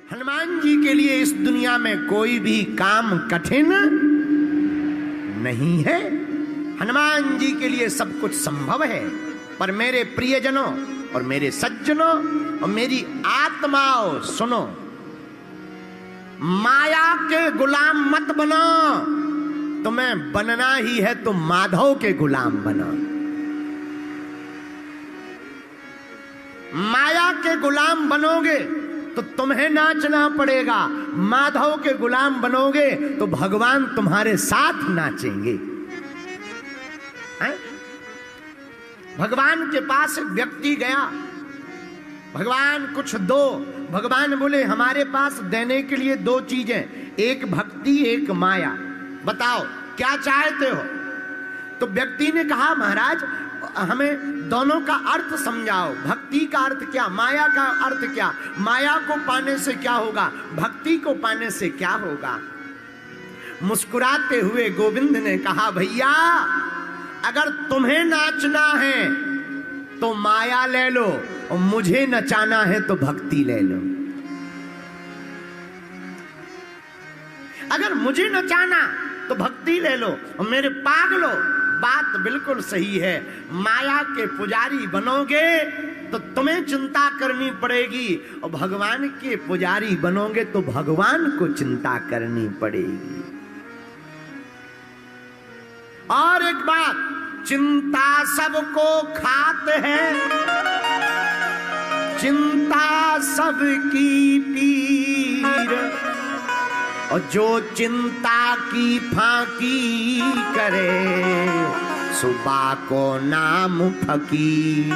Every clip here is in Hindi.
हनुमान जी के लिए इस दुनिया में कोई भी काम कठिन नहीं है। हनुमान जी के लिए सब कुछ संभव है। पर मेरे प्रियजनों और मेरे सज्जनों और मेरी आत्माओं, सुनो, माया के गुलाम मत बनो। तुम्हें बनना ही है तो माधव के गुलाम बनो। माया के गुलाम बनोगे तो तुम्हें नाचना पड़ेगा, माधव के गुलाम बनोगे तो भगवान तुम्हारे साथ नाचेंगे। भगवान के पास एक व्यक्ति गया, भगवान कुछ दो। भगवान बोले हमारे पास देने के लिए दो चीजें, एक भक्ति एक माया, बताओ क्या चाहते हो। तो व्यक्ति ने कहा महाराज हमें दोनों का अर्थ समझाओ, भक्ति का अर्थ क्या, माया का अर्थ क्या, माया को पाने से क्या होगा, भक्ति को पाने से क्या होगा। मुस्कुराते हुए गोविंद ने कहा भैया अगर तुम्हें नाचना है तो माया ले लो और मुझे नचाना है तो भक्ति ले लो। अगर मुझे नचाना तो भक्ति ले लो और मेरे पागलो, बात बिल्कुल सही है। माया के पुजारी बनोगे तो तुम्हें चिंता करनी पड़ेगी और भगवान के पुजारी बनोगे तो भगवान को चिंता करनी पड़ेगी। और एक बात, चिंता सबको खात है, चिंता सबकी पीर, और जो चिंता की फाकी करे सुबह को नाम फकीर।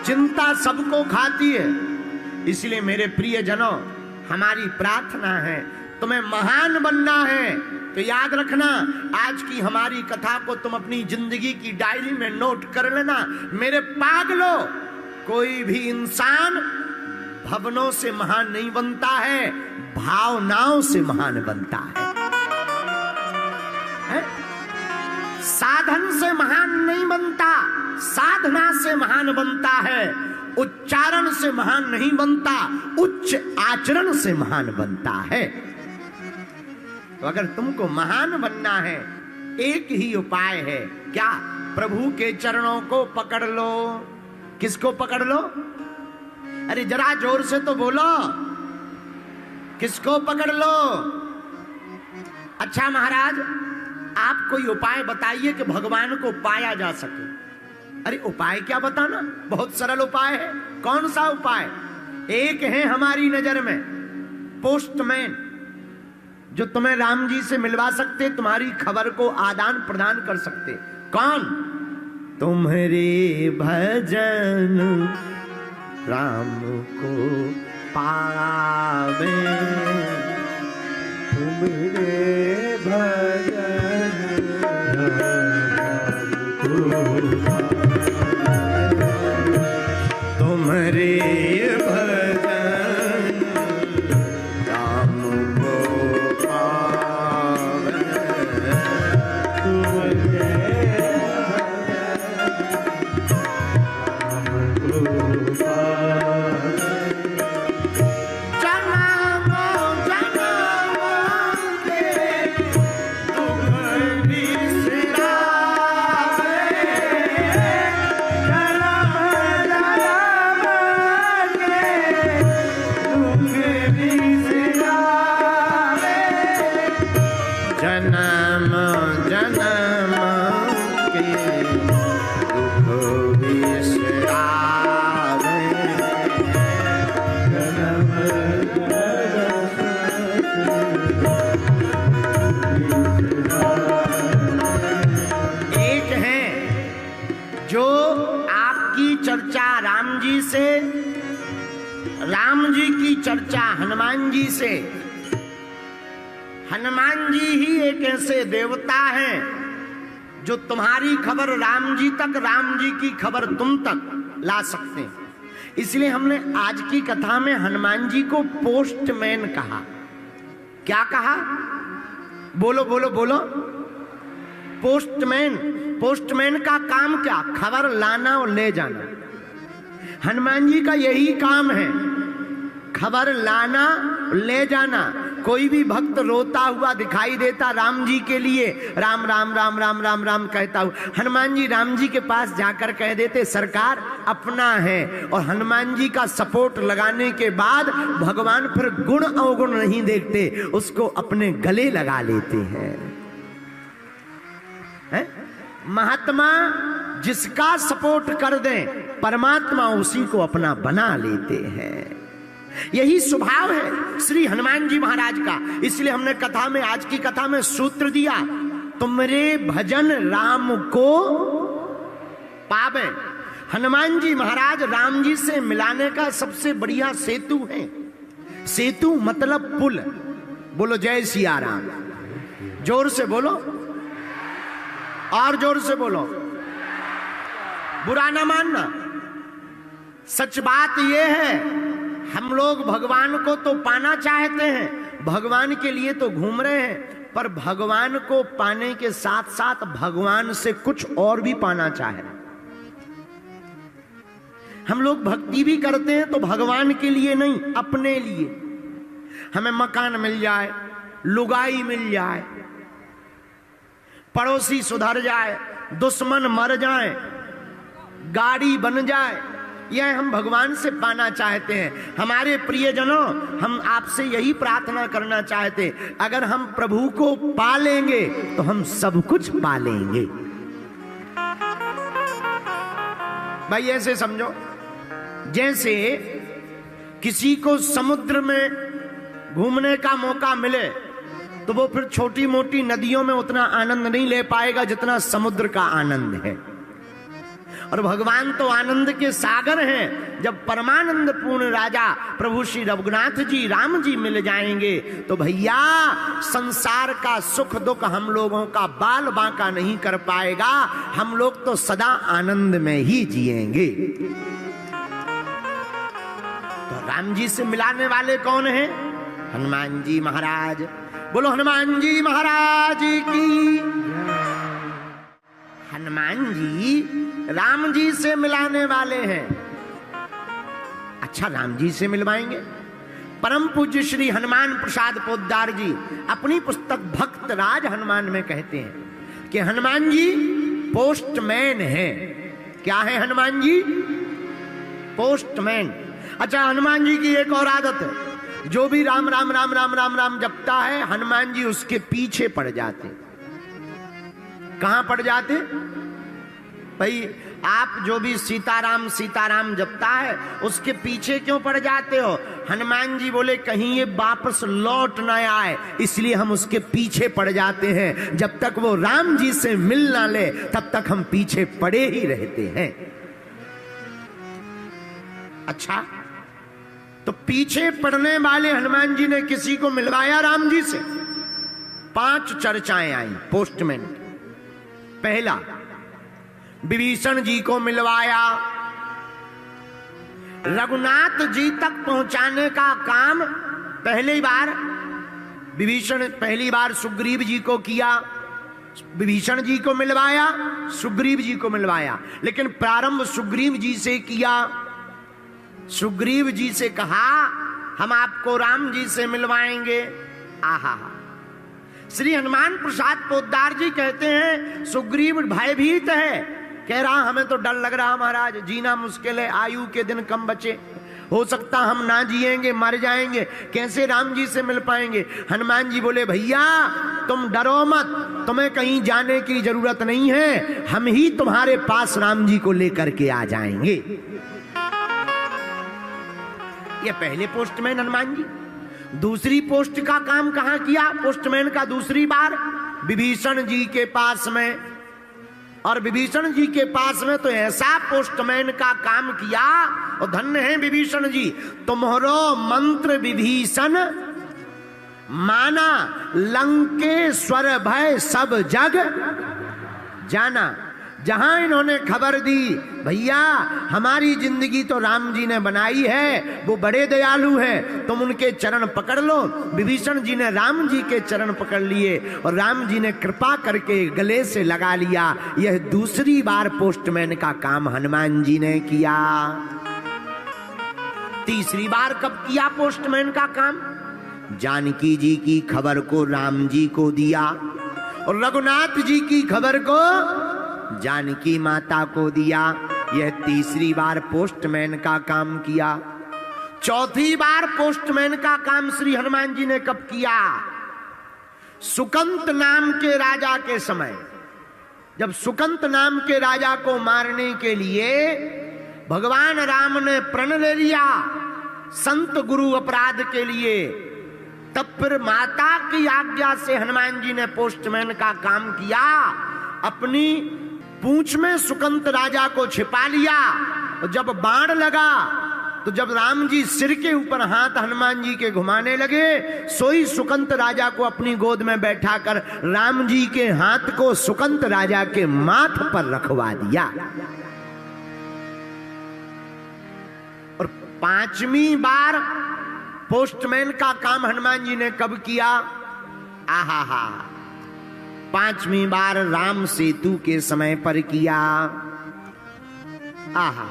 चिंता सबको खाती है, इसलिए मेरे प्रियजनों हमारी प्रार्थना है, तुम्हें महान बनना है तो याद रखना आज की हमारी कथा को तुम अपनी जिंदगी की डायरी में नोट कर लेना। मेरे पागलों, कोई भी इंसान भवनों से महान नहीं बनता है, भावनाओं से महान बनता है? साधन से महान नहीं बनता, साधना से महान बनता है। उच्चारण से महान नहीं बनता, उच्च आचरण से महान बनता है। तो अगर तुमको महान बनना है एक ही उपाय है, क्या? प्रभु के चरणों को पकड़ लो। किसको पकड़ लो? अरे जरा जोर से तो बोलो, किसको पकड़ लो? अच्छा महाराज आप कोई उपाय बताइए कि भगवान को पाया जा सके। अरे उपाय क्या बताना, बहुत सरल उपाय है। कौन सा उपाय? एक है हमारी नजर में पोस्टमैन, जो तुम्हें राम जी से मिलवा सकते, तुम्हारी खबर को आदान प्रदान कर सकते। कौन? तुम्हारे भजन राम को पावे, तुम्हारे भजन राम को पावे, तुम्हारे भजन राम को पावे, तुम्हारे राम जी की चर्चा हनुमान जी से। हनुमान जी ही एक ऐसे देवता हैं जो तुम्हारी खबर राम जी तक, राम जी की खबर तुम तक ला सकते हैं। इसलिए हमने आज की कथा में हनुमान जी को पोस्टमैन कहा। क्या कहा? बोलो बोलो बोलो। पोस्टमैन। पोस्टमैन का काम क्या? खबर लाना और ले जाना। हनुमान जी का यही काम है। खबर लाना ले जाना। कोई भी भक्त रोता हुआ दिखाई देता राम जी के लिए, राम राम राम राम राम राम कहता हुआ, हनुमान जी राम जी के पास जाकर कह देते सरकार अपना है। और हनुमान जी का सपोर्ट लगाने के बाद भगवान फिर गुण अवगुण नहीं देखते, उसको अपने गले लगा लेते हैं। महात्मा जिसका सपोर्ट कर दें, परमात्मा उसी को अपना बना लेते हैं। यही स्वभाव है श्री हनुमान जी महाराज का। इसलिए हमने कथा में, आज की कथा में सूत्र दिया, तुमरे भजन राम को पावे। हनुमान जी महाराज राम जी से मिलाने का सबसे बढ़िया सेतु है। सेतु मतलब पुल। बोलो जय सिया राम। जोर से बोलो और जोर से बोलो, बुरा ना मानना। सच बात यह है, हम लोग भगवान को तो पाना चाहते हैं, भगवान के लिए तो घूम रहे हैं, पर भगवान को पाने के साथ साथ भगवान से कुछ और भी पाना चाहे। हम लोग भक्ति भी करते हैं तो भगवान के लिए नहीं, अपने लिए। हमें मकान मिल जाए, लुगाई मिल जाए, पड़ोसी सुधर जाए, दुश्मन मर जाए, गाड़ी बन जाए, यह हम भगवान से पाना चाहते हैं। हमारे प्रियजनों, हम आपसे यही प्रार्थना करना चाहते, अगर हम प्रभु को पा लेंगे तो हम सब कुछ पा लेंगे। भाई ऐसे समझो, जैसे किसी को समुद्र में घूमने का मौका मिले तो वो फिर छोटी मोटी नदियों में उतना आनंद नहीं ले पाएगा जितना समुद्र का आनंद है। और भगवान तो आनंद के सागर हैं। जब परमानंद पूर्ण राजा प्रभु श्री रघुनाथ जी राम जी मिल जाएंगे तो भैया संसार का सुख दुख हम लोगों का बाल बांका नहीं कर पाएगा। हम लोग तो सदा आनंद में ही जिएंगे। तो राम जी से मिलाने वाले कौन हैं? हनुमान जी महाराज। बोलो हनुमान जी महाराज की। हनुमान जी राम जी से मिलाने वाले हैं। अच्छा, राम जी से मिलवाएंगे। परम पूज्य श्री हनुमान प्रसाद पोद्दार जी अपनी पुस्तक भक्त राज हनुमान में कहते हैं कि हनुमान जी पोस्टमैन हैं। क्या है हनुमान जी? पोस्टमैन। अच्छा, हनुमान जी की एक और आदत है, जो भी राम राम राम राम राम राम जपता है हनुमान जी उसके पीछे पड़ जाते। कहां पड़ जाते भाई? आप जो भी सीताराम सीताराम जपता है उसके पीछे क्यों पड़ जाते हो? हनुमान जी बोले कहीं ये वापस लौट न आए, इसलिए हम उसके पीछे पड़ जाते हैं। जब तक वो राम जी से मिल ना ले तब तक हम पीछे पड़े ही रहते हैं। अच्छा, तो पीछे पड़ने वाले हनुमान जी ने किसी को मिलवाया राम जी से? 5 चर्चाएं आई पोस्टमैन। पहला, विभीषण जी को मिलवाया। रघुनाथ जी तक पहुंचाने का काम पहली बार सुग्रीव जी को किया। विभीषण जी को मिलवाया, सुग्रीव जी को मिलवाया, लेकिन प्रारंभ सुग्रीव जी से किया। सुग्रीव जी से कहा हम आपको राम जी से मिलवाएंगे। आहा, श्री हनुमान प्रसाद पोद्दार जी कहते हैं सुग्रीव भयभीत है, कह रहा हमें तो डर लग रहा महाराज, जीना मुश्किल है, आयु के दिन कम बचे, हो सकता हम ना जिएंगे, मर जाएंगे, कैसे राम जी से मिल पाएंगे? हनुमान जी बोले भैया तुम डरो मत, तुम्हें कहीं जाने की जरूरत नहीं है, हम ही तुम्हारे पास राम जी को लेकर के आ जाएंगे। ये पहले पोस्टमैन हनुमान जी। दूसरी पोस्ट का काम कहां किया पोस्टमैन का? दूसरी बार विभीषण जी के पास में। और विभीषण जी के पास में तो ऐसा पोस्टमैन का काम किया, और धन्य है विभीषण जी, तुम्हारो मंत्र विभीषण माना, लंकेश्वर भय सब जग जाना। जहां इन्होंने खबर दी भैया हमारी जिंदगी तो राम जी ने बनाई है, वो बड़े दयालु हैं, तुम उनके चरण पकड़ लो। विभीषण जी ने राम जी के चरण पकड़ लिए और राम जी ने कृपा करके गले से लगा लिया। यह दूसरी बार पोस्टमैन का काम हनुमान जी ने किया। तीसरी बार कब किया पोस्टमैन का काम? जानकी जी की खबर को राम जी को दिया और रघुनाथ जी की खबर को जानकी माता को दिया। यह तीसरी बार पोस्टमैन का काम किया। चौथी बार पोस्टमैन का काम श्री हनुमान जी ने कब किया? सुकंत नाम के राजा के समय, जब सुकंत नाम के राजा को मारने के लिए भगवान राम ने प्रण ले लिया संत गुरु अपराध के लिए, तब फिर माता की आज्ञा से हनुमान जी ने पोस्टमैन का काम किया। अपनी पूंछ में सुकंत राजा को छिपा लिया और जब बाण लगा तो जब राम जी सिर के ऊपर हाथ हनुमान जी के घुमाने लगे, सोई सुकंत राजा को अपनी गोद में बैठाकर राम जी के हाथ को सुकंत राजा के माथ पर रखवा दिया। और पांचवी बार पोस्टमैन का काम हनुमान जी ने कब किया? आहा हा, पांचवी बार राम सेतु के समय पर किया। आहा,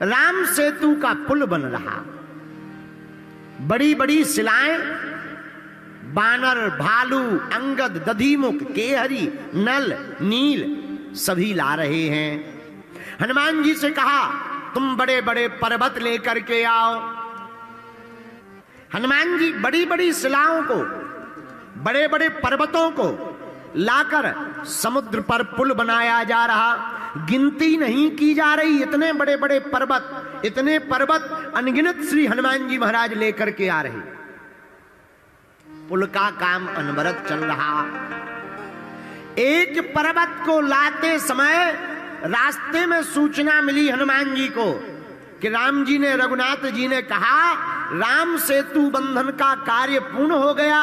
राम सेतु का पुल बन रहा, बड़ी बड़ी शिलाएं बानर, भालू, अंगद, दधिमुख, केहरी, नल, नील सभी ला रहे हैं। हनुमान जी से कहा तुम बड़े बड़े पर्वत लेकर के आओ। हनुमान जी बड़ी बड़ी शिलाओं को, बड़े बड़े पर्वतों को लाकर समुद्र पर पुल बनाया जा रहा। गिनती नहीं की जा रही, इतने बड़े बड़े पर्वत, इतने पर्वत अनगिनत श्री हनुमान जी महाराज लेकर के आ रहे। पुल का काम अनवरत चल रहा। एक पर्वत को लाते समय रास्ते में सूचना मिली हनुमान जी को कि राम जी ने, रघुनाथ जी ने कहा राम सेतु बंधन का कार्य पूर्ण हो गया,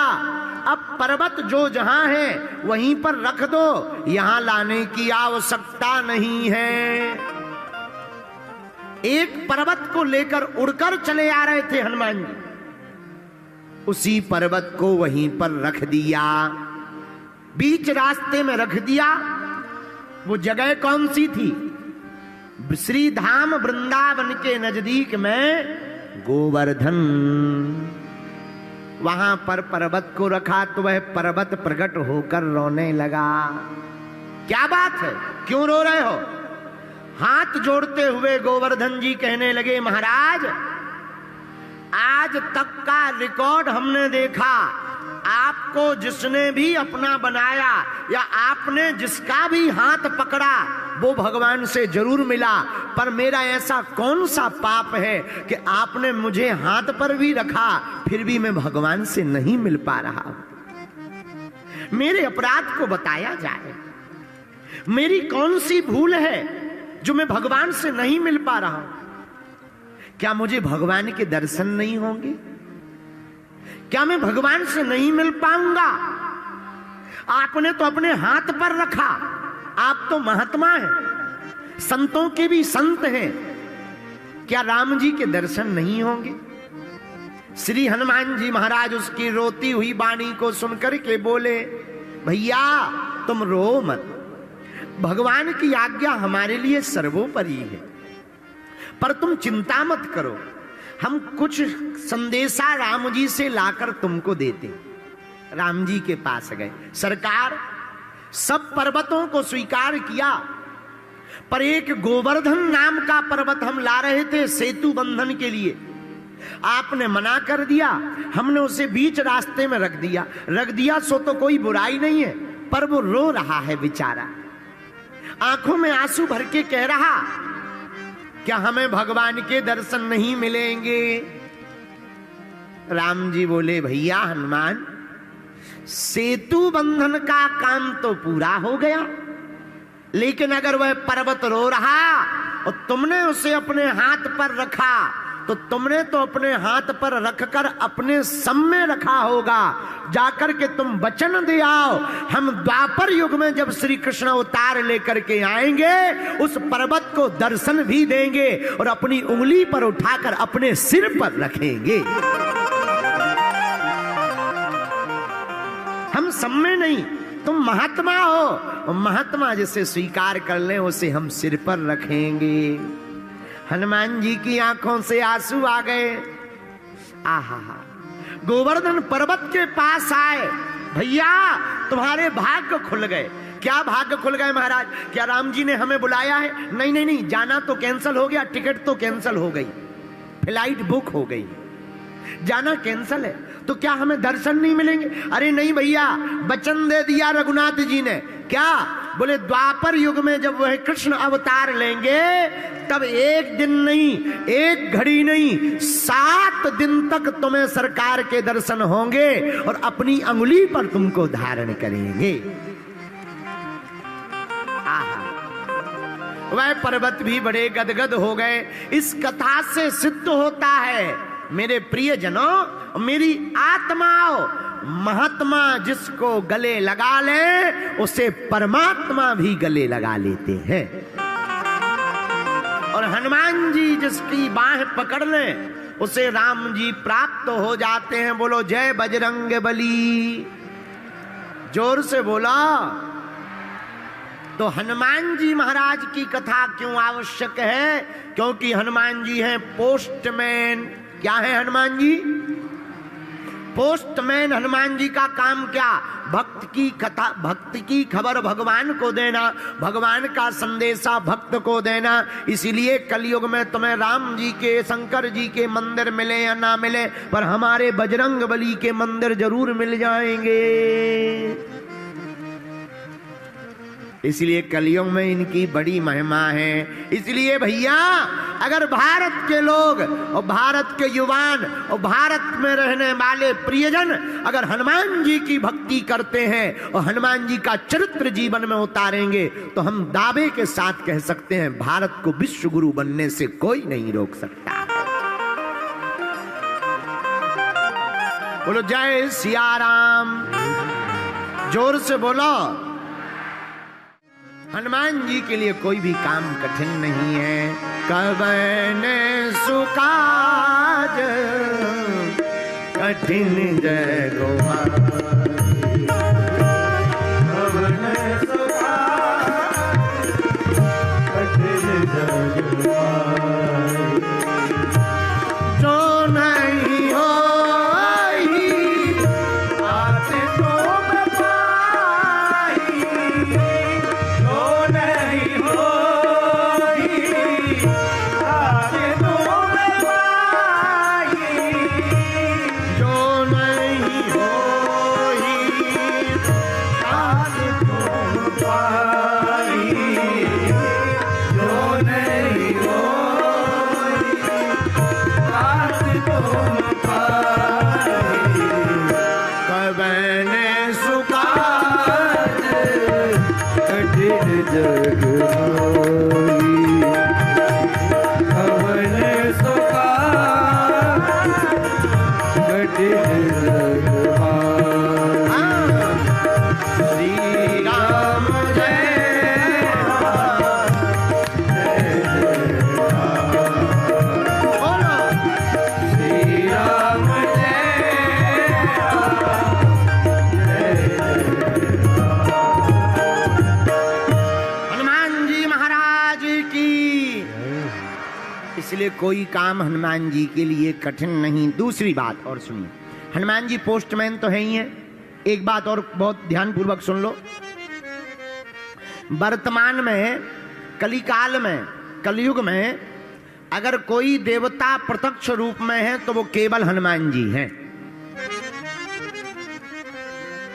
अब पर्वत जो जहां है वहीं पर रख दो, यहां लाने की आवश्यकता नहीं है। एक पर्वत को लेकर उड़कर चले आ रहे थे हनुमान जी, उसी पर्वत को वहीं पर रख दिया, बीच रास्ते में रख दिया। वो जगह कौन सी थी? श्री धाम वृंदावन के नजदीक में गोवर्धन। वहां पर पर्वत को रखा तो वह पर्वत प्रकट होकर रोने लगा। क्या बात है, क्यों रो रहे हो? हाथ जोड़ते हुए गोवर्धन जी कहने लगे महाराज, आज तक का रिकॉर्ड हमने देखा, आपको जिसने भी अपना बनाया या आपने जिसका भी हाथ पकड़ा वो भगवान से जरूर मिला, पर मेरा ऐसा कौन सा पाप है कि आपने मुझे हाथ पर भी रखा फिर भी मैं भगवान से नहीं मिल पा रहा। मेरे अपराध को बताया जाए, मेरी कौन सी भूल है जो मैं भगवान से नहीं मिल पा रहा हूं? क्या मुझे भगवान के दर्शन नहीं होंगे? क्या मैं भगवान से नहीं मिल पाऊंगा? आपने तो अपने हाथ पर रखा, आप तो महात्मा हैं, संतों के भी संत हैं, क्या राम जी के दर्शन नहीं होंगे? श्री हनुमान जी महाराज उसकी रोती हुई वाणी को सुनकर के बोले, भैया तुम रो मत, भगवान की आज्ञा हमारे लिए सर्वोपरि है, पर तुम चिंता मत करो, हम कुछ संदेशा राम जी से लाकर तुमको देते। राम जी के पास गए, सरकार सब पर्वतों को स्वीकार किया, पर एक गोवर्धन नाम का पर्वत हम ला रहे थे सेतु बंधन के लिए, आपने मना कर दिया, हमने उसे बीच रास्ते में रख दिया सो तो कोई बुराई नहीं है, पर वो रो रहा है बेचारा, आंखों में आंसू भर के कह रहा क्या हमें भगवान के दर्शन नहीं मिलेंगे? राम जी बोले, भैया हनुमान, सेतु बंधन का काम तो पूरा हो गया, लेकिन अगर वह पर्वत रो रहा और तुमने उसे अपने हाथ पर रखा तो तुमने तो अपने हाथ पर रखकर अपने सम में रखा होगा, जाकर के तुम वचन दे आओ, हम द्वापर युग में जब श्री कृष्ण अवतार लेकर के आएंगे उस पर्वत को दर्शन भी देंगे और अपनी उंगली पर उठाकर अपने सिर पर रखेंगे। हम सम में नहीं, तुम महात्मा हो, महात्मा जिसे स्वीकार कर ले उसे हम सिर पर रखेंगे। हनुमान जी की आंखों से आंसू आ गए। आहा, गोवर्धन पर्वत के पास आए, भैया तुम्हारे भाग्य खुल गए। क्या भाग्य खुल गए महाराज? क्या राम जी ने हमें बुलाया है? नहीं नहीं नहीं, जाना तो कैंसिल हो गया, टिकट तो कैंसिल हो गई, फ्लाइट बुक हो गई, जाना कैंसिल है, तो क्या हमें दर्शन नहीं मिलेंगे? अरे नहीं भैया, वचन दे दिया रघुनाथ जी ने। क्या बोले? द्वापर युग में जब वह कृष्ण अवतार लेंगे तब एक दिन नहीं, एक घड़ी नहीं, 7 दिन तक तुम्हें सरकार के दर्शन होंगे और अपनी अंगुली पर तुमको धारण करेंगे। वह पर्वत भी बड़े गदगद हो गए। इस कथा से सिद्ध होता है मेरे प्रियजनों, मेरी आत्माओं, महात्मा जिसको गले लगा ले उसे परमात्मा भी गले लगा लेते हैं। और हनुमान जी जिसकी बाह पकड़ ले उसे राम जी प्राप्त हो जाते हैं। बोलो जय बजरंग बली, जोर से बोला। तो हनुमान जी महाराज की कथा क्यों आवश्यक है? क्योंकि हनुमान जी हैं पोस्टमैन। क्या है हनुमान जी? पोस्टमैन। हनुमान जी का काम क्या? भक्त की कथा, भक्त की खबर भगवान को देना, भगवान का संदेशा भक्त को देना। इसीलिए कलयुग में तुम्हें राम जी के, शंकर जी के मंदिर मिले या ना मिले, पर हमारे बजरंग बली के मंदिर जरूर मिल जाएंगे। इसलिए कलयुग में इनकी बड़ी महिमा है। इसलिए भैया, अगर भारत के लोग और भारत के युवान और भारत में रहने वाले प्रियजन अगर हनुमान जी की भक्ति करते हैं और हनुमान जी का चरित्र जीवन में उतारेंगे तो हम दावे के साथ कह सकते हैं भारत को विश्व गुरु बनने से कोई नहीं रोक सकता। बोलो जय सिया राम, जोर से बोलो। हनुमान जी के लिए कोई भी काम कठिन नहीं है। कवन सुकाज कठिन जय गोहाई, कवन सुकाज कठिन जय गोहाई, जो नहीं हो कोई काम हनुमान जी के लिए कठिन नहीं। दूसरी बात और सुनिए, हनुमान जी पोस्टमैन तो है ही है। एक बात और बहुत ध्यानपूर्वक सुन लो। वर्तमान में, कलिकाल में, कलयुग में अगर कोई देवता प्रत्यक्ष रूप में है तो वो केवल हनुमान जी हैं,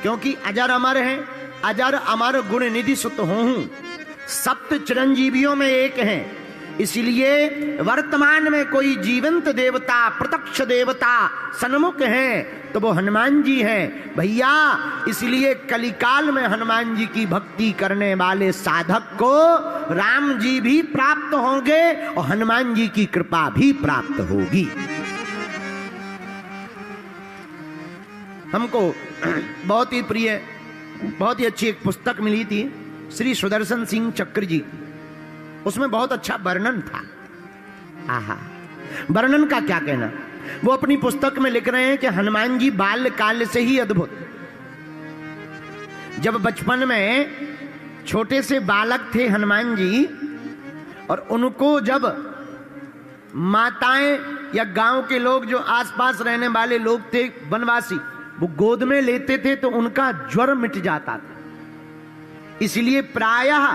क्योंकि अजर अमर है। अजर अमर गुण निधि सुत हूं, सप्त चिरंजीवियों में एक हैं। इसलिए वर्तमान में कोई जीवंत देवता, प्रत्यक्ष देवता सन्मुख हैं तो वो हनुमान जी हैं भैया। इसलिए कलिकाल में हनुमान जी की भक्ति करने वाले साधक को राम जी भी प्राप्त होंगे और हनुमान जी की कृपा भी प्राप्त होगी। हमको बहुत ही प्रिय, बहुत ही अच्छी एक पुस्तक मिली थी श्री सुदर्शन सिंह चक्र जी, उसमें बहुत अच्छा वर्णन था। आहा, वर्णन का क्या कहना। वो अपनी पुस्तक में लिख रहे हैं कि हनुमान जी बाल्यकाल से ही अद्भुत, जब बचपन में छोटे से बालक थे हनुमान जी, और उनको जब माताएं या गांव के लोग जो आसपास रहने वाले लोग थे वनवासी, वो गोद में लेते थे तो उनका ज्वर मिट जाता था। इसलिए प्रायः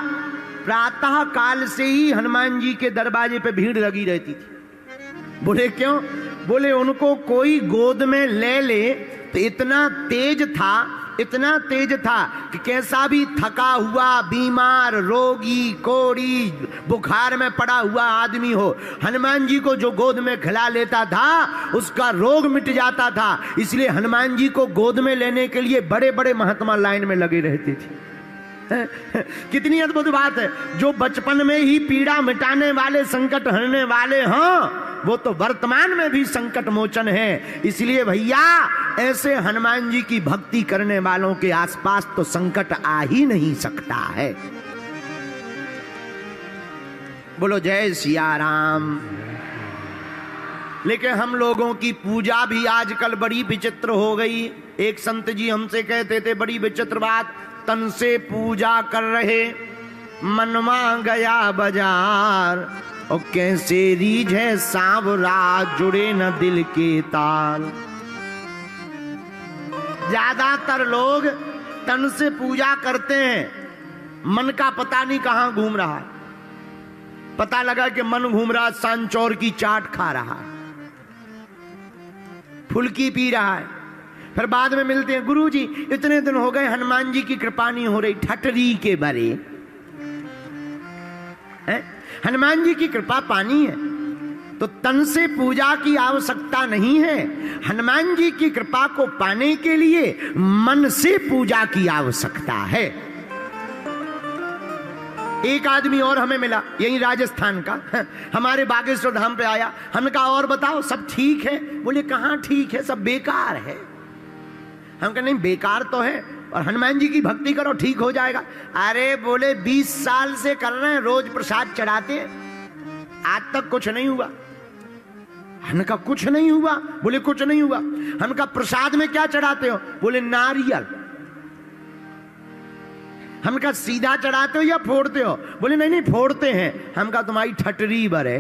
प्रातः काल से ही हनुमान जी के दरवाजे पे भीड़ लगी रहती थी। बोले क्यों? बोले उनको कोई गोद में ले ले तो इतना तेज था कि कैसा भी थका हुआ, बीमार, रोगी, कोढ़ी, बुखार में पड़ा हुआ आदमी हो, हनुमान जी को जो गोद में खिला लेता था उसका रोग मिट जाता था। इसलिए हनुमान जी को गोद में लेने के लिए बड़े बड़े महात्मा लाइन में लगे रहते थे। कितनी अद्भुत बात है। जो बचपन में ही पीड़ा मिटाने वाले, संकट हरने वाले हों, वो तो वर्तमान में भी संकट मोचन है। इसलिए भैया ऐसे हनुमान जी की भक्ति करने वालों के आसपास तो संकट आ ही नहीं सकता है। बोलो जय सिया राम। लेकिन हम लोगों की पूजा भी आजकल बड़ी विचित्र हो गई। एक संत जी हमसे कहते थे बड़ी विचित्र बात, तन से पूजा कर रहे मनवा गया बाजार, और कैसे रीझ है सांवरा जुड़े न दिल के ताल। ज्यादातर लोग तन से पूजा करते हैं, मन का पता नहीं कहां घूम रहा है। पता लगा कि मन घूम रहा सांचौर की चाट खा रहा है, फुल्की पी रहा है। फिर बाद में मिलते हैं, गुरुजी इतने दिन हो गए हनुमान जी की कृपा नहीं हो रही। ठटरी के बरे हनुमान जी की कृपा पानी है तो तन से पूजा की आवश्यकता नहीं है। हनुमान जी की कृपा को पाने के लिए मन से पूजा की आवश्यकता है। एक आदमी और हमें मिला, यही राजस्थान का, हमारे बागेश्वर धाम पे आया। हमने कहा और बताओ सब ठीक है? बोले कहाँ ठीक है, सब बेकार है। हम कहा नहीं बेकार तो है, और हनुमान जी की भक्ति करो ठीक हो जाएगा। अरे बोले 20 साल से कर रहे हैं, रोज प्रसाद चढ़ाते हैं, आज तक कुछ नहीं हुआ। हमने कहा कुछ नहीं हुआ? बोले कुछ नहीं हुआ। हमने कहा प्रसाद में क्या चढ़ाते हो? बोले नारियल। हमने कहा सीधा चढ़ाते हो या फोड़ते हो? बोले नहीं नहीं फोड़ते हैं। हम कहा तुम्हारी ठटरी बर है।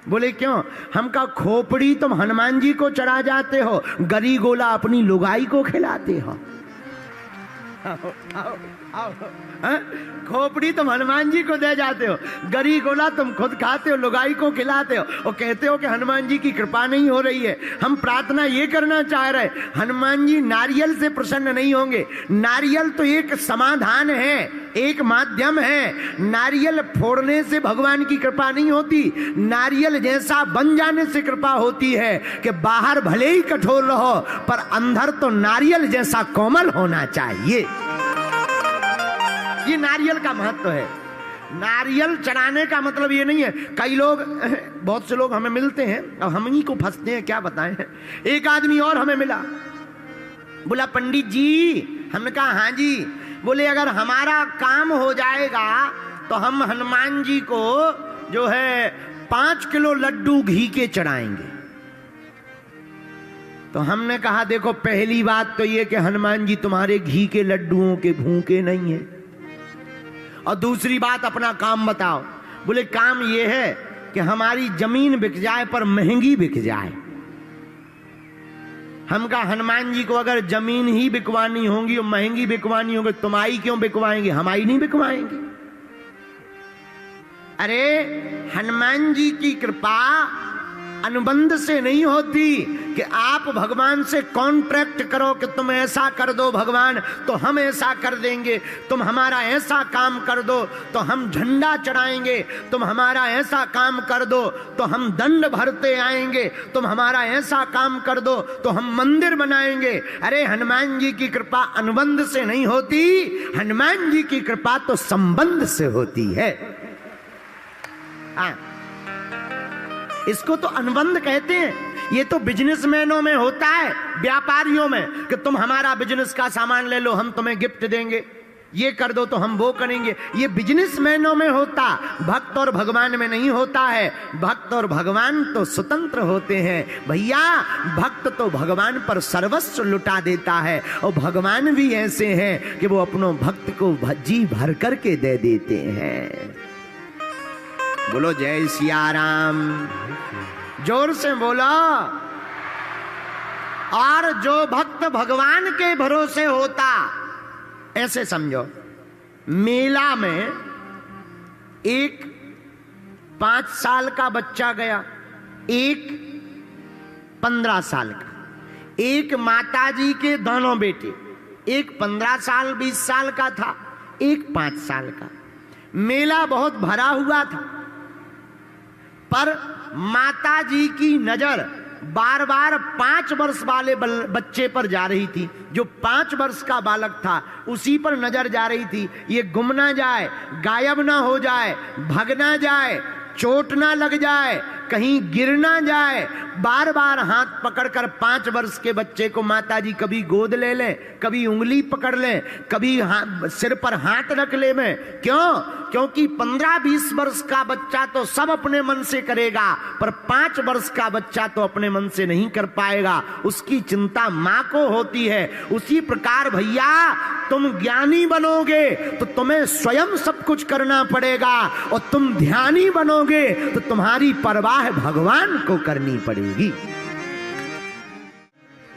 बोले क्यों? हम कहा खोपड़ी तुम हनुमान जी को चढ़ा जाते हो, गरी गोला अपनी लुगाई को खिलाते हो। आओ, आओ, आओ, खोपड़ी तुम हनुमान जी को दे जाते हो, गरी गोला तुम खुद खाते हो, लुगाई को खिलाते हो, और कहते हो कि हनुमान जी की कृपा नहीं हो रही है। हम प्रार्थना ये करना चाह रहे, हनुमान जी नारियल से प्रसन्न नहीं होंगे। नारियल तो एक समाधान है, एक माध्यम है। नारियल फोड़ने से भगवान की कृपा नहीं होती, नारियल जैसा बन जाने से कृपा होती है कि बाहर भले ही कठोर रहो पर अंदर तो नारियल जैसा कोमल होना चाहिए। ये नारियल का महत्व है। नारियल चढ़ाने का मतलब ये नहीं है। कई लोग, बहुत से लोग हमें मिलते हैं और हम ही को फंसते हैं, क्या बताएं। एक आदमी और हमें मिला, बोला पंडित जी। हमने कहा हाँ जी। बोले अगर हमारा काम हो जाएगा तो हम हनुमान जी को जो है 5 किलो लड्डू घी के चढ़ाएंगे। तो हमने कहा देखो पहली बात तो ये कि हनुमान जी तुम्हारे घी के लड्डुओं के भूखे नहीं है, और दूसरी बात अपना काम बताओ। बोले काम ये है कि हमारी जमीन बिक जाए पर महंगी बिक जाए। हम कहा हनुमान जी को अगर जमीन ही बिकवानी होगी और महंगी बिकवानी होगी, तुम्हारी क्यों बिकवाएंगे, हमारी नहीं बिकवाएंगे। अरे हनुमान जी की कृपा अनुबंध से नहीं होती कि आप भगवान से कॉन्ट्रैक्ट करो कि तुम ऐसा कर दो भगवान तो हम ऐसा कर देंगे, तुम हमारा ऐसा काम कर दो तो हम झंडा चढ़ाएंगे, तुम हमारा ऐसा काम कर दो तो हम दंड भरते आएंगे, तुम हमारा ऐसा काम कर दो तो हम मंदिर बनाएंगे। अरे हनुमान जी की कृपा अनुबंध से नहीं होती, हनुमान जी की कृपा तो संबंध से होती है। इसको तो अनुबंध कहते हैं। ये तो बिजनेसमैनों में होता है, व्यापारियों में, कि तुम हमारा बिजनेस का सामान ले लो हम तुम्हें गिफ्ट देंगे, ये कर दो तो हम वो करेंगे। ये बिजनेसमैनों में होता, भक्त और भगवान में नहीं होता है। भक्त और भगवान तो स्वतंत्र होते हैं भैया। भक्त तो भगवान पर सर्वस्व लुटा देता है, और भगवान भी ऐसे हैं कि वो अपनों भक्त को जी भर करके दे देते हैं। बोलो जय सिया राम, जोर से बोलो। और जो भक्त भगवान के भरोसे होता, ऐसे समझो, मेला में एक 5 साल का बच्चा गया, एक 15 साल का, एक माताजी के दोनों बेटे, एक 15 साल 20 साल का था, एक 5 साल का। मेला बहुत भरा हुआ था, पर माताजी की नजर बार बार 5 वर्ष वाले बच्चे पर जा रही थी। जो 5 वर्ष का बालक था उसी पर नजर जा रही थी, ये गुम ना जाए, गायब ना हो जाए, भग ना जाए, चोट ना लग जाए, कहीं गिर ना जाए। बार बार हाथ पकड़कर 5 वर्ष के बच्चे को माताजी कभी गोद ले ले, कभी उंगली पकड़ ले, कभी सिर पर हाथ रख ले में। क्यों? क्योंकि 15-20 वर्ष का बच्चा तो सब अपने मन से करेगा, पर 5 वर्ष का बच्चा तो अपने मन से नहीं कर पाएगा, उसकी चिंता मां को होती है। उसी प्रकार भैया, तुम ज्ञानी बनोगे तो तुम्हें स्वयं सब कुछ करना पड़ेगा, और तुम ध्यानी बनोगे तो तुम्हारी परवाह भगवान को करनी पड़ेगी।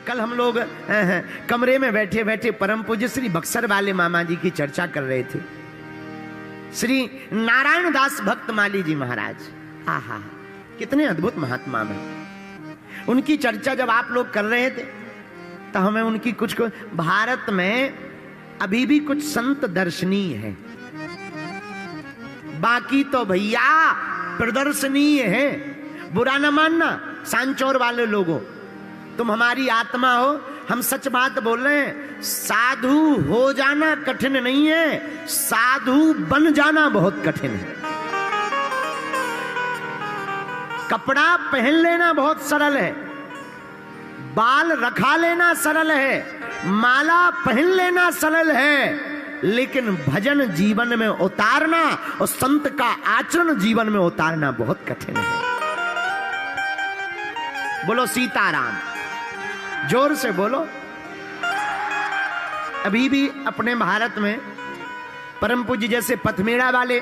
कल हम लोग कमरे में बैठे बैठे परम पूज्य श्री बक्सर वाले मामा जी की चर्चा कर रहे थे। श्री नारायण दास भक्त माली जी महाराज, आहा कितने अद्भुत महात्मा में। उनकी चर्चा जब आप लोग कर रहे थे तो हमें उनकी कुछ भारत में अभी भी कुछ संत दर्शनीय है, बाकी तो भैया प्रदर्शनीय है। बुरा न मानना सांचौर वाले लोगों, तुम हमारी आत्मा हो, हम सच बात बोल रहे हैं। साधु हो जाना कठिन नहीं है, साधु बन जाना बहुत कठिन है। कपड़ा पहन लेना बहुत सरल है, बाल रखा लेना सरल है, माला पहन लेना सरल है, लेकिन भजन जीवन में उतारना और संत का आचरण जीवन में उतारना बहुत कठिन है। बोलो सीताराम, जोर से बोलो। अभी भी अपने भारत में परम पूज्य जैसे पथमेड़ा वाले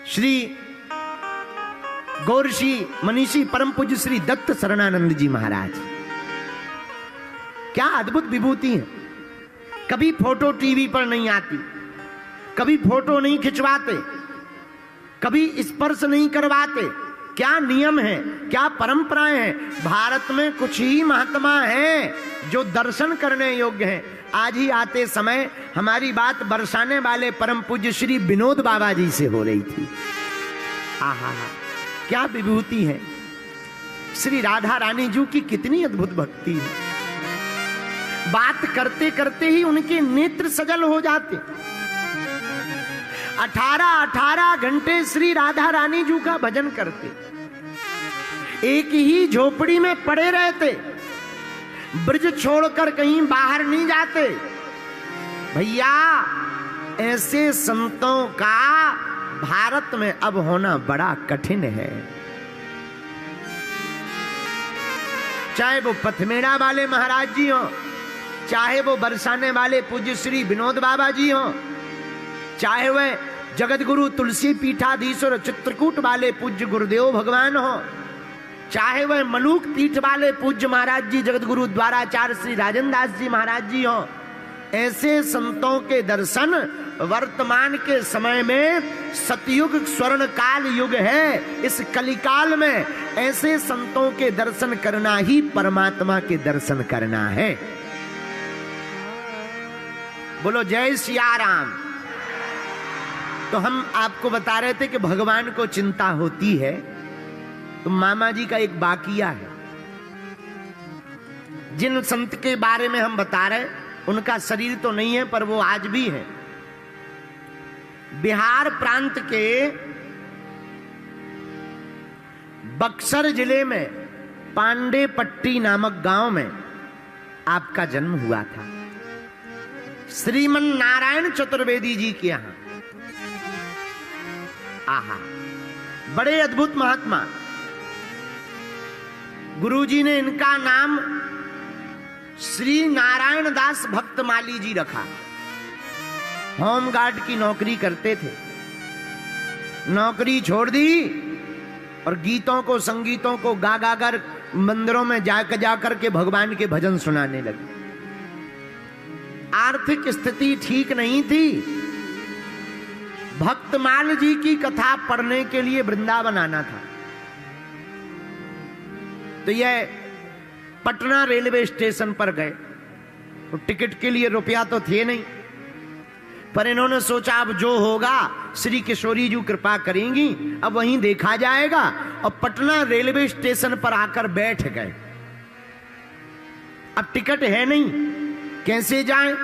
श्री गौरशी मनीषी परम पूज्य श्री दत्त शरणानंद जी महाराज, क्या अद्भुत विभूति है। कभी फोटो टीवी पर नहीं आती, कभी फोटो नहीं खिंचवाते, कभी स्पर्श नहीं करवाते। क्या नियम है, क्या परंपराएं हैं। भारत में कुछ ही महात्मा हैं जो दर्शन करने योग्य हैं। आज ही आते समय हमारी बात बरसाने वाले परम पूज्य श्री विनोद बाबा जी से हो रही थी। आहा, क्या विभूति है। श्री राधा रानी जी की कितनी अद्भुत भक्ति है। बात करते करते ही उनके नेत्र सजल हो जाते। 18 घंटे श्री राधा रानी जी का भजन करते, एक ही झोपड़ी में पड़े रहते, ब्रज छोड़कर कहीं बाहर नहीं जाते। भैया, ऐसे संतों का भारत में अब होना बड़ा कठिन है। चाहे वो पथमेड़ा वाले महाराज जी हो, चाहे वो बरसाने वाले पूज्य श्री विनोद बाबा जी हो, चाहे वह जगत गुरु तुलसी पीठाधीश्वर चित्रकूट वाले पूज्य गुरुदेव भगवान हो, चाहे वह मलूक पीठ वाले पूज्य महाराज जी जगत गुरु द्वाराचार्य श्री राजन दास जी महाराज जी हो। ऐसे संतों के दर्शन वर्तमान के समय में सतयुग स्वर्ण काल युग है। इस कलिकाल में ऐसे संतों के दर्शन करना ही परमात्मा के दर्शन करना है। बोलो जय सिया राम। तो हम आपको बता रहे थे कि भगवान को चिंता होती है, तो मामा जी का एक वाकिया है। जिन संत के बारे में हम बता रहे, उनका शरीर तो नहीं है पर वो आज भी है। बिहार प्रांत के बक्सर जिले में पांडेपट्टी नामक गांव में आपका जन्म हुआ था। श्रीमन नारायण चतुर्वेदी जी के यहां। आहा, बड़े अद्भुत महात्मा। गुरुजी ने इनका नाम श्री नारायण दास भक्त माली जी रखा। होमगार्ड की नौकरी करते थे। नौकरी छोड़ दी और गीतों को संगीतों को गा गा कर मंदिरों में जाकर के भगवान के भजन सुनाने लगे। आर्थिक स्थिति ठीक नहीं थी। भक्तमाल जी की कथा पढ़ने के लिए वृंदावन आना था। तो यह पटना रेलवे स्टेशन पर गए। तो टिकट के लिए रुपया तो थे नहीं, पर इन्होंने सोचा अब जो होगा श्री किशोरी जी कृपा करेंगी, अब वहीं देखा जाएगा। और पटना रेलवे स्टेशन पर आकर बैठ गए। अब टिकट है नहीं, कैसे जाएं?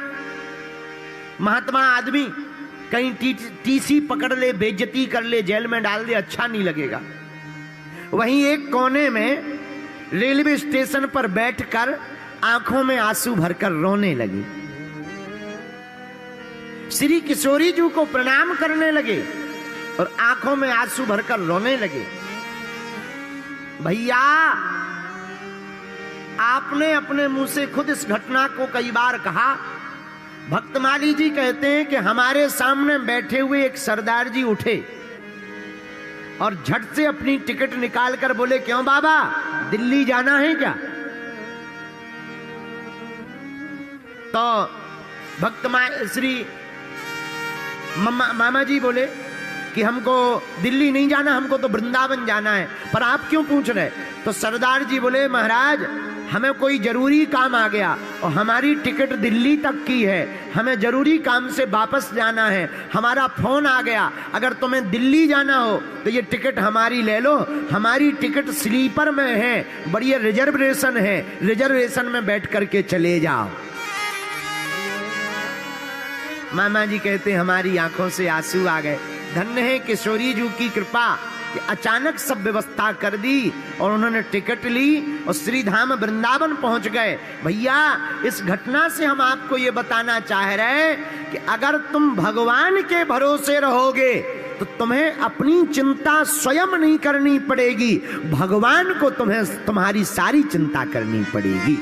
महात्मा आदमी कहीं टीसी पकड़ ले, बेइज्जती कर ले, जेल में डाल दे, अच्छा नहीं लगेगा। वहीं एक कोने में रेलवे स्टेशन पर बैठकर आंखों में आंसू भरकर रोने लगी। श्री किशोरी जी को प्रणाम करने लगे और आंखों में आंसू भरकर रोने लगे। भैया, आपने अपने मुंह से खुद इस घटना को कई बार कहा। भक्तमाली जी कहते हैं कि हमारे सामने बैठे हुए एक सरदार जी उठे और झट से अपनी टिकट निकालकर बोले, क्यों बाबा, दिल्ली जाना है क्या? तो श्री मामा जी बोले कि हमको दिल्ली नहीं जाना, हमको तो वृंदावन जाना है, पर आप क्यों पूछ रहे? तो सरदार जी बोले, महाराज हमें कोई जरूरी काम आ गया और हमारी टिकट दिल्ली तक की है, हमें जरूरी काम से वापस जाना है, हमारा फोन आ गया, अगर तुम्हें दिल्ली जाना हो तो ये टिकट हमारी ले लो, हमारी टिकट स्लीपर में है, बढ़िया रिजर्वेशन है, रिजर्वेशन में बैठ करके चले जाओ। मामा जी कहते हमारी आंखों से आंसू आ गए। धन्य है किशोरी जी की कृपा कि अचानक सब व्यवस्था कर दी और उन्होंने टिकट ली और श्रीधाम वृंदावन पहुंच गए। भैया, इस घटना से हम आपको ये बताना चाह रहे हैं कि अगर तुम भगवान के भरोसे रहोगे तो तुम्हें अपनी चिंता स्वयं नहीं करनी पड़ेगी, भगवान को तुम्हारी सारी चिंता करनी पड़ेगी।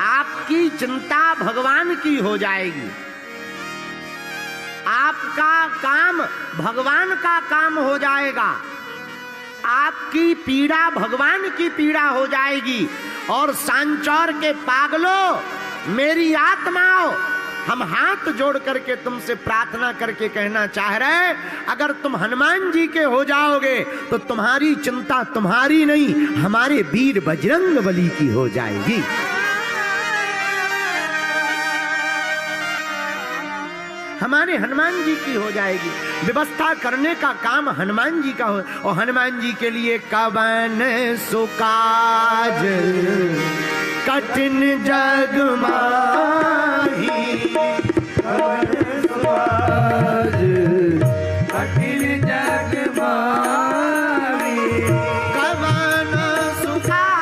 आपकी चिंता भगवान की हो जाएगी, आपका काम भगवान का काम हो जाएगा, आपकी पीड़ा भगवान की पीड़ा हो जाएगी। और सांचौर के पागलों, मेरी आत्माओं, हम हाथ जोड़ करके तुमसे प्रार्थना करके कहना चाह रहे, अगर तुम हनुमान जी के हो जाओगे तो तुम्हारी चिंता तुम्हारी नहीं, हमारे वीर बजरंगबली की हो जाएगी। हमारे हनुमान जी की हो जाएगी। व्यवस्था करने का काम हनुमान जी का हो, और हनुमान जी के लिए कवन सुकाज कठिन जग माही, कवन सुकाज कठिन जग माही, कवन सुकाज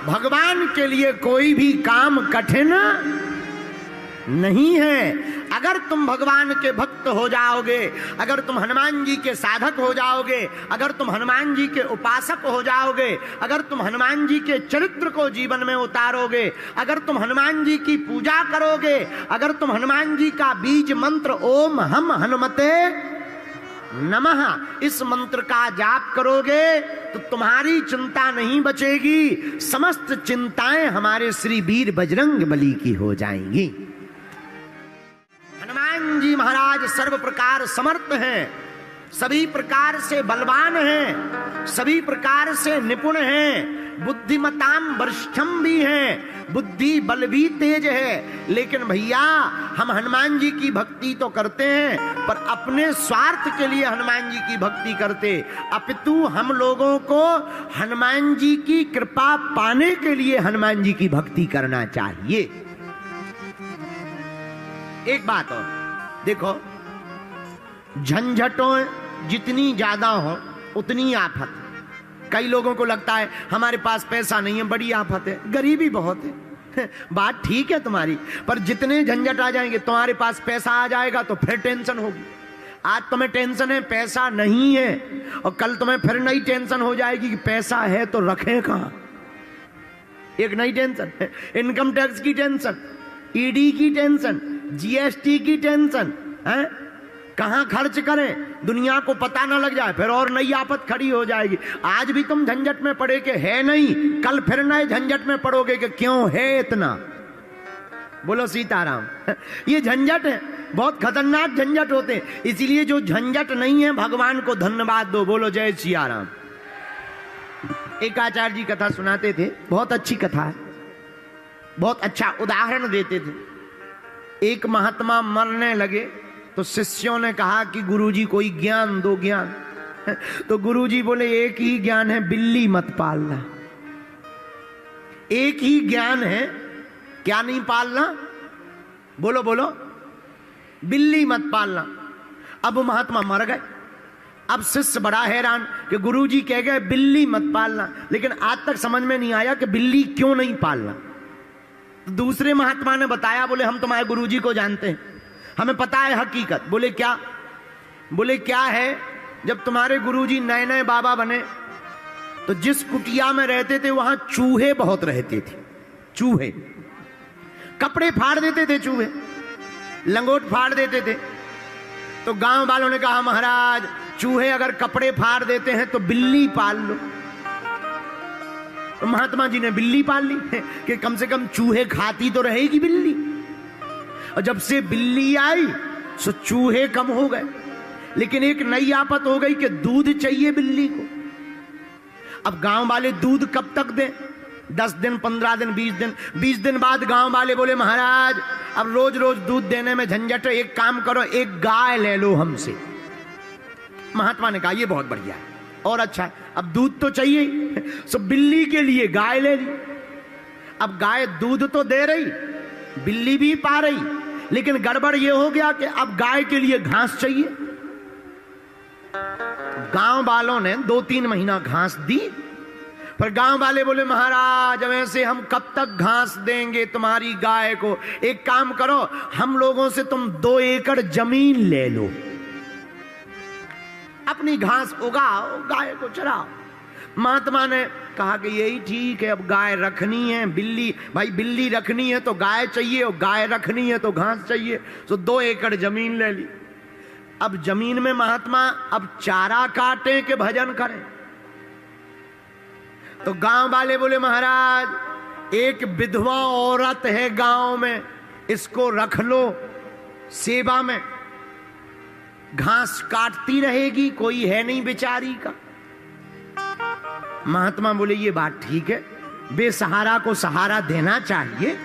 भगवान के लिए कोई भी काम कठिन नहीं है। अगर तुम भगवान के भक्त हो जाओगे, अगर तुम हनुमान जी के साधक हो जाओगे, अगर तुम हनुमान जी के उपासक हो जाओगे, अगर तुम हनुमान जी के चरित्र को जीवन में उतारोगे, अगर तुम हनुमान जी की पूजा करोगे, अगर तुम हनुमान जी का बीज मंत्र ओम हम हनुमते नमः इस मंत्र का जाप करोगे तो तुम्हारी चिंता नहीं बचेगी, समस्त चिंताएं हमारे श्री वीर बजरंग बली की हो जाएंगी। हनुमान जी महाराज सर्व प्रकार समर्थ हैं, सभी प्रकार से बलवान हैं, सभी प्रकार से निपुण हैं, बुद्धिमताम वरिष्ठम भी हैं, बुद्धि बल भी तेज है। लेकिन भैया हम हनुमान जी की भक्ति तो करते हैं पर अपने स्वार्थ के लिए हनुमान जी की भक्ति करते, अपितु हम लोगों को हनुमान जी की कृपा पाने के लिए हनुमान जी की भक्ति करना चाहिए। एक बात और देखो, झंझटों जितनी ज्यादा हो उतनी आफत। कई लोगों को लगता है हमारे पास पैसा नहीं है, बड़ी आफत है, गरीबी बहुत है। बात ठीक है तुम्हारी, पर जितने झंझट आ जाएंगे, तुम्हारे पास पैसा आ जाएगा तो फिर टेंशन होगी। आज तुम्हें टेंशन है पैसा नहीं है, और कल तुम्हें फिर नई टेंशन हो जाएगी कि पैसा है तो रखें कहां। एक नई टेंशन है, इनकम टैक्स की टेंशन, ईडी की टेंशन, जीएसटी की टेंशन है, कहां खर्च करें, दुनिया को पता ना लग जाए, फिर और नई आफत खड़ी हो जाएगी। आज भी तुम झंझट में पड़े कि है नहीं, कल फिर नए झंझट में पड़ोगे कि क्यों है इतना। बोलो सीताराम। ये झंझट है, बहुत खतरनाक झंझट होते हैं, इसीलिए जो झंझट नहीं है भगवान को धन्यवाद दो। बोलो जय सिया राम। एक आचार्य जी कथा सुनाते थे, बहुत अच्छी कथा है, बहुत अच्छा उदाहरण देते थे। एक महात्मा मरने लगे तो शिष्यों ने कहा कि गुरुजी कोई ज्ञान दो, ज्ञान। तो गुरुजी बोले एक ही ज्ञान है, बिल्ली मत पालना। एक ही ज्ञान है, क्या नहीं पालना? बोलो बोलो, बिल्ली मत पालना। अब वो महात्मा मर गए। अब शिष्य बड़ा हैरान कि गुरुजी कह गए बिल्ली मत पालना, लेकिन आज तक समझ में नहीं आया कि बिल्ली क्यों नहीं पालना। तो दूसरे महात्मा ने बताया, बोले हम तुम्हारे गुरुजी को जानते हैं, हमें पता है हकीकत। बोले क्या? बोले क्या है, जब तुम्हारे गुरुजी नए नए बाबा बने तो जिस कुटिया में रहते थे वहां चूहे बहुत रहते थे। चूहे कपड़े फाड़ देते थे, चूहे लंगोट फाड़ देते थे। तो गांव वालों ने कहा महाराज चूहे अगर कपड़े फाड़ देते हैं तो बिल्ली पाल लो। तो महात्मा जी ने बिल्ली पाल ली कि कम से कम चूहे खाती तो रहेगी बिल्ली। और जब से बिल्ली आई सो चूहे कम हो गए, लेकिन एक नई आफत हो गई कि दूध चाहिए बिल्ली को। अब गांव वाले दूध कब तक दें? 10 दिन, 15 दिन, 20 दिन। 20 दिन बाद गांव वाले बोले महाराज अब रोज रोज दूध देने में झंझट है, एक काम करो एक गाय ले लो हमसे। महात्मा ने कहा ये बहुत बढ़िया है और अच्छा है, अब दूध तो चाहिए, सो बिल्ली के लिए गाय ले ली। अब गाय दूध तो दे रही, बिल्ली भी पा रही, लेकिन गड़बड़ यह हो गया कि अब गाय के लिए घास चाहिए। गांव वालों ने 2-3 महीना घास दी, पर गांव वाले बोले महाराज अब ऐसे हम कब तक घास देंगे तुम्हारी गाय को, एक काम करो हम लोगों से तुम 2 एकड़ जमीन ले लो, अपनी घास उगाओ, गाय को चराओ। महात्मा ने कहा कि यही ठीक है, अब गाय रखनी है, बिल्ली भाई बिल्ली रखनी है तो गाय चाहिए, और गाय रखनी है तो घास चाहिए, तो 2 एकड़ जमीन ले ली। अब जमीन में महात्मा अब चारा काटें कि भजन करें? तो गांव वाले बोले महाराज एक विधवा औरत है गांव में, इसको रख लो सेवा में, घास काटती रहेगी, कोई है नहीं बेचारी का। महात्मा बोले ये बात ठीक है, बेसहारा को सहारा देना चाहिए।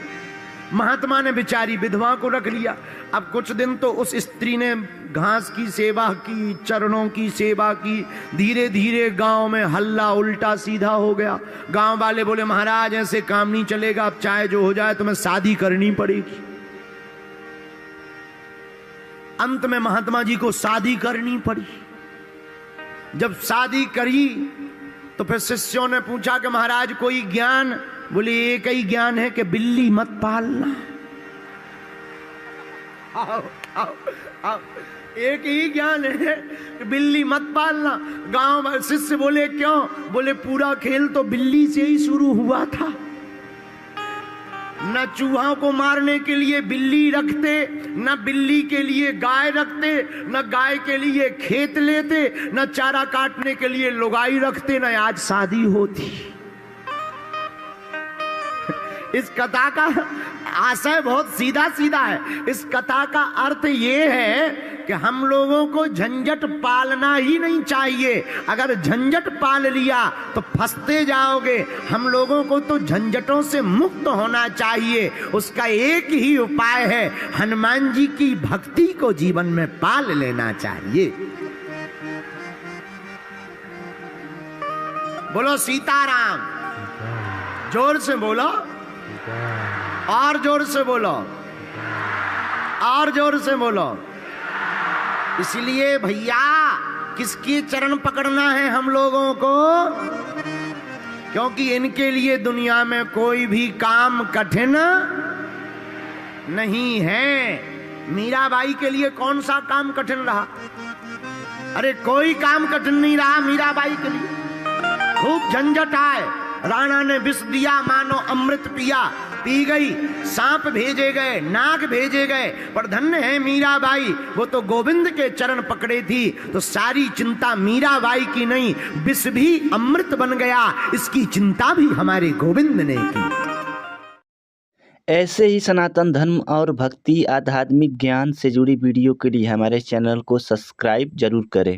महात्मा ने बेचारी विधवा को रख लिया। अब कुछ दिन तो उस स्त्री ने घास की सेवा की, चरणों की सेवा की, धीरे धीरे गांव में हल्ला उल्टा सीधा हो गया। गांव वाले बोले महाराज ऐसे काम नहीं चलेगा, अब चाहे जो हो जाए तुम्हें शादी करनी पड़ेगी। अंत में महात्मा जी को शादी करनी पड़ी। जब शादी करी तो फिर शिष्यों ने पूछा कि महाराज कोई ज्ञान? बोले एक ही ज्ञान है कि बिल्ली मत पालना। आओ, आओ, आओ, एक ही ज्ञान है कि बिल्ली मत पालना। गांव शिष्य बोले क्यों? बोले पूरा खेल तो बिल्ली से ही शुरू हुआ था। न चूहों को मारने के लिए बिल्ली रखते, न बिल्ली के लिए गाय रखते, न गाय के लिए खेत लेते, न चारा काटने के लिए लुगाई रखते, न आज शादी होती। इस कथा का आशय बहुत सीधा सीधा है। इस कथा का अर्थ ये है कि हम लोगों को झंझट पालना ही नहीं चाहिए। अगर झंझट पाल लिया तो फंसते जाओगे। हम लोगों को तो झंझटों से मुक्त होना चाहिए। उसका एक ही उपाय है, हनुमान जी की भक्ति को जीवन में पाल लेना चाहिए। बोलो सीताराम, जोर से बोलो, और जोर से बोलो, और जोर से बोलो। इसलिए भैया किसके चरण पकड़ना है हम लोगों को? क्योंकि इनके लिए दुनिया में कोई भी काम कठिन नहीं है। मीराबाई के लिए कौन सा काम कठिन रहा? अरे कोई काम कठिन नहीं रहा मीराबाई के लिए। खूब झंझट आए, राणा ने विष दिया, मानो अमृत पिया, पी गई, सांप भेजे गए, नाग भेजे गए, पर धन्य है मीराबाई, वो तो गोविंद के चरण पकड़े थी। तो सारी चिंता मीराबाई की नहीं, विष भी अमृत बन गया, इसकी चिंता भी हमारे गोविंद ने की। ऐसे ही सनातन धर्म और भक्ति आध्यात्मिक ज्ञान से जुड़ी वीडियो के लिए हमारे चैनल को सब्सक्राइब जरूर करें।